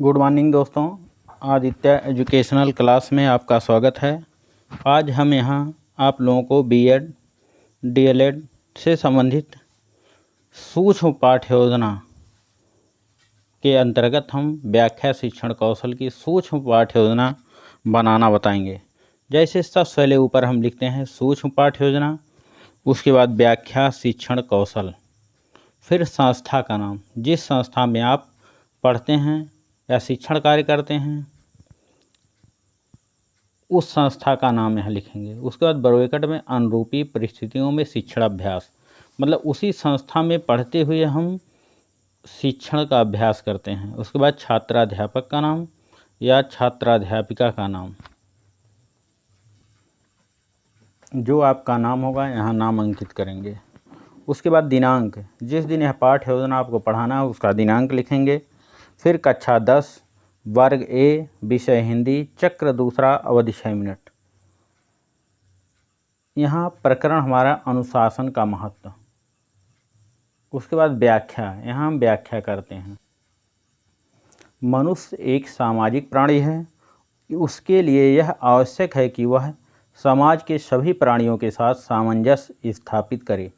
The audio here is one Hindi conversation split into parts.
गुड मॉर्निंग दोस्तों। आदित्य एजुकेशनल क्लास में आपका स्वागत है। आज हम यहाँ आप लोगों को बीएड डीएलएड से संबंधित सूक्ष्म पाठ्य योजना के अंतर्गत हम व्याख्या शिक्षण कौशल की सूक्ष्म पाठ्य योजना बनाना बताएंगे। जैसे सबसे पहले ऊपर हम लिखते हैं सूक्ष्म पाठ्य योजना, उसके बाद व्याख्या शिक्षण कौशल, फिर संस्था का नाम, जिस संस्था में आप पढ़ते हैं या शिक्षण कार्य करते हैं उस संस्था का नाम यहाँ लिखेंगे। उसके बाद ब्रैकेट में अनुरूपी परिस्थितियों में शिक्षण अभ्यास, मतलब उसी संस्था में पढ़ते हुए हम शिक्षण का अभ्यास करते हैं। उसके बाद छात्राध्यापक का नाम या छात्राध्यापिका का नाम, जो आपका नाम होगा यहाँ नाम अंकित करेंगे। उसके बाद दिनांक, जिस दिन यह पाठ्य योजना आपको पढ़ाना है उसका दिनांक लिखेंगे। फिर कक्षा 10 वर्ग ए, विषय हिंदी, चक्र दूसरा, अवधि 6 मिनट। यहाँ प्रकरण हमारा अनुशासन का महत्व। उसके बाद व्याख्या, यहाँ हम व्याख्या करते हैं। मनुष्य एक सामाजिक प्राणी है, उसके लिए यह आवश्यक है कि वह समाज के सभी प्राणियों के साथ सामंजस्य स्थापित करे।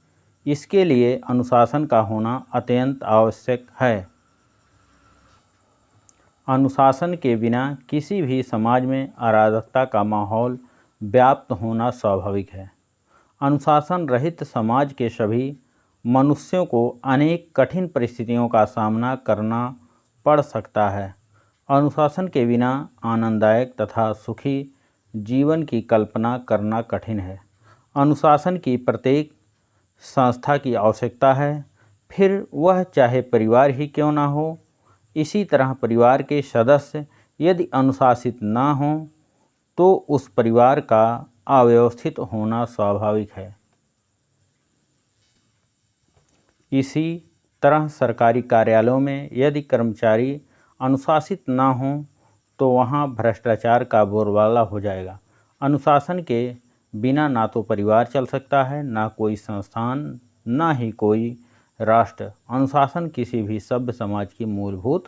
इसके लिए अनुशासन का होना अत्यंत आवश्यक है। अनुशासन के बिना किसी भी समाज में अराजकता का माहौल व्याप्त होना स्वाभाविक है। अनुशासन रहित समाज के सभी मनुष्यों को अनेक कठिन परिस्थितियों का सामना करना पड़ सकता है। अनुशासन के बिना आनंददायक तथा सुखी जीवन की कल्पना करना कठिन है। अनुशासन की प्रत्येक संस्था की आवश्यकता है, फिर वह चाहे परिवार ही क्यों ना हो। इसी तरह परिवार के सदस्य यदि अनुशासित ना हों तो उस परिवार का अव्यवस्थित होना स्वाभाविक है। इसी तरह सरकारी कार्यालयों में यदि कर्मचारी अनुशासित ना हों तो वहाँ भ्रष्टाचार का बोलबाला हो जाएगा। अनुशासन के बिना ना तो परिवार चल सकता है, ना कोई संस्थान, ना ही कोई राष्ट्र। अनुशासन किसी भी सभ्य समाज की मूलभूत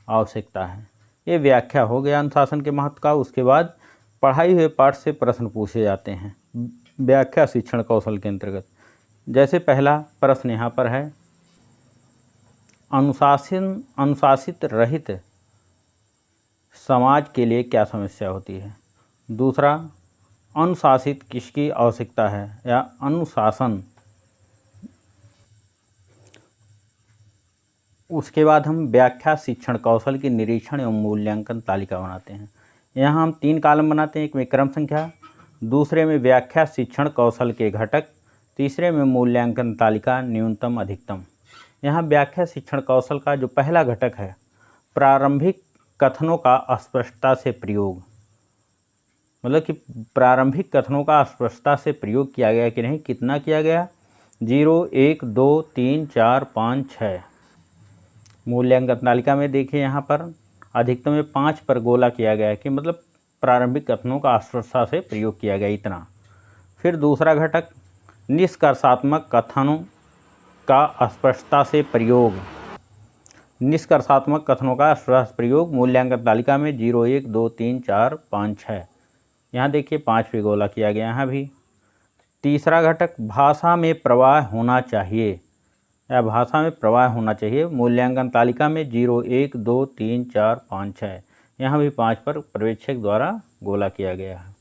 आवश्यकता है। ये व्याख्या हो गया अनुशासन के महत्व का। उसके बाद पढ़ाई हुए पाठ से प्रश्न पूछे जाते हैं व्याख्या शिक्षण कौशल के अंतर्गत। जैसे पहला प्रश्न यहाँ पर है, अनुशासित रहित समाज के लिए क्या समस्या होती है। दूसरा, अनुशासित किसकी आवश्यकता है या अनुशासन। उसके बाद हम व्याख्या शिक्षण कौशल की निरीक्षण एवं मूल्यांकन तालिका बनाते हैं। यहाँ हम 3 कॉलम बनाते हैं, एक में क्रम संख्या, दूसरे में व्याख्या शिक्षण कौशल के घटक, तीसरे में मूल्यांकन तालिका न्यूनतम अधिकतम। यहाँ व्याख्या शिक्षण कौशल का जो पहला घटक है, प्रारंभिक कथनों का स्पष्टता से प्रयोग, मतलब कि प्रारंभिक कथनों का स्पष्टता से प्रयोग किया गया कि नहीं, कितना किया गया, 0, 1, 2, 3, 4, 5, 6। मूल्यांकन तालिका में देखिए यहाँ पर अधिकतम में 5 पर गोला किया गया है कि मतलब प्रारंभिक कथनों का स्पष्टता से प्रयोग किया गया इतना। फिर दूसरा घटक निष्कर्षात्मक कथनों का स्पष्टता से प्रयोग। निष्कर्षात्मक कथनों का स्पष्ट प्रयोग मूल्यांकन तालिका में 0, 1, 2, 3, 4, 5, 6। यहाँ देखिए 5 पे गोला किया गया यहाँ भी। तीसरा घटक भाषा में प्रवाह होना चाहिए या भाषा में प्रवाह होना चाहिए। मूल्यांकन तालिका में 0, 1, 2, 3, 4, 5, 6। यहाँ भी 5 पर पर्यवेक्षक द्वारा गोला किया गया है।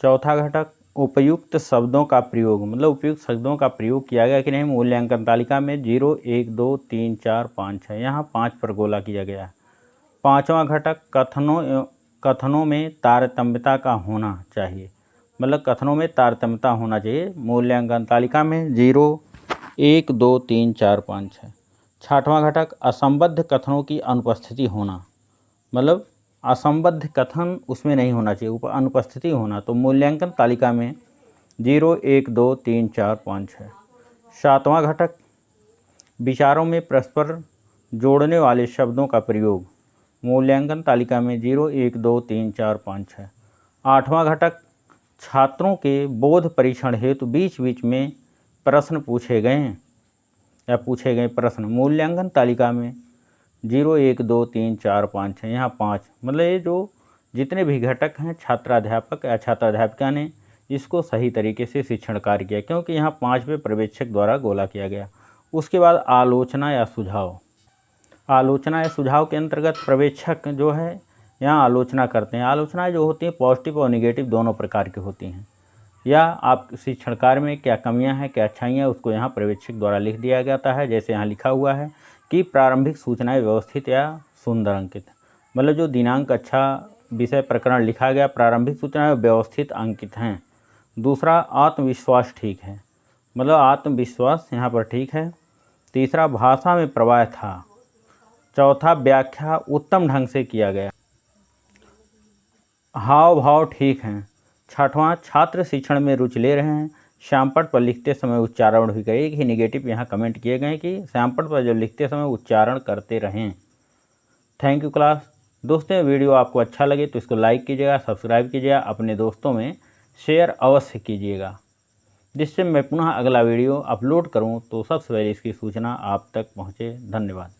चौथा घटक उपयुक्त शब्दों का प्रयोग, मतलब उपयुक्त शब्दों का प्रयोग किया गया कि नहीं। मूल्यांकन तालिका में 0, 1, 2, 3, 4, 5, 6। यहाँ 5 पर गोला किया गया है। पाँचवा घटक कथनों में तारतम्यता का होना चाहिए, मतलब कथनों में तारतम्यता होना चाहिए। मूल्यांकन तालिका में 0, 1, 2, 3, 4, 5, 6। छठवां घटक असंबद्ध कथनों की अनुपस्थिति होना, मतलब असंबद्ध कथन उसमें नहीं होना चाहिए, अनुपस्थिति होना। तो मूल्यांकन तालिका में 0, 1, 2, 3, 4, 5, 6। सातवां घटक विचारों में परस्पर जोड़ने वाले शब्दों का प्रयोग। मूल्यांकन तालिका में 0, 1, 2, 3, 4, 5, 6। आठवां घटक छात्रों के बोध परीक्षण हेतु बीच बीच में प्रश्न पूछे गए प्रश्न। मूल्यांकन तालिका में 0 1 2 3 4 5 6, यहाँ 5, मतलब ये जो जितने भी घटक हैं छात्राध्यापक या छात्राध्यापिका ने इसको सही तरीके से शिक्षण कार्य किया, क्योंकि यहाँ 5वें पर्यवेक्षक द्वारा गोला किया गया। उसके बाद आलोचना या सुझाव। आलोचना या सुझाव के अंतर्गत पर्यवेक्षक जो है यहाँ आलोचना करते हैं। आलोचनाएं जो होती हैं पॉजिटिव और निगेटिव दोनों प्रकार की होती हैं, या आप शिक्षण कार्य में क्या कमियां हैं क्या अच्छाइयाँ उसको यहाँ पर्यवेक्षक द्वारा लिख दिया जाता है। जैसे यहाँ लिखा हुआ है कि प्रारंभिक सूचनाएं व्यवस्थित या सुंदर अंकित, मतलब जो दिनांक अच्छा विषय प्रकरण लिखा गया प्रारंभिक सूचनाएं व्यवस्थित अंकित हैं। दूसरा आत्मविश्वास ठीक है, मतलब आत्मविश्वास यहाँ पर ठीक है। तीसरा भाषा में प्रवाह था। चौथा व्याख्या उत्तम ढंग से किया गया। हाव भाव ठीक हैं। छठवां छात्र शिक्षण में रुचि ले रहे हैं। श्यामपट्ट पर लिखते समय उच्चारण भी करें। एक ही निगेटिव यहाँ कमेंट किए गए कि श्यामपट्ट पर जो लिखते समय उच्चारण करते रहें। Thank you class. दोस्तों वीडियो आपको अच्छा लगे तो इसको लाइक कीजिएगा, सब्सक्राइब कीजिएगा, अपने दोस्तों में शेयर अवश्य कीजिएगा, जिससे मैं पुनः अगला वीडियो अपलोड करूं तो सबसे पहले इसकी सूचना आप तक पहुंचे। धन्यवाद।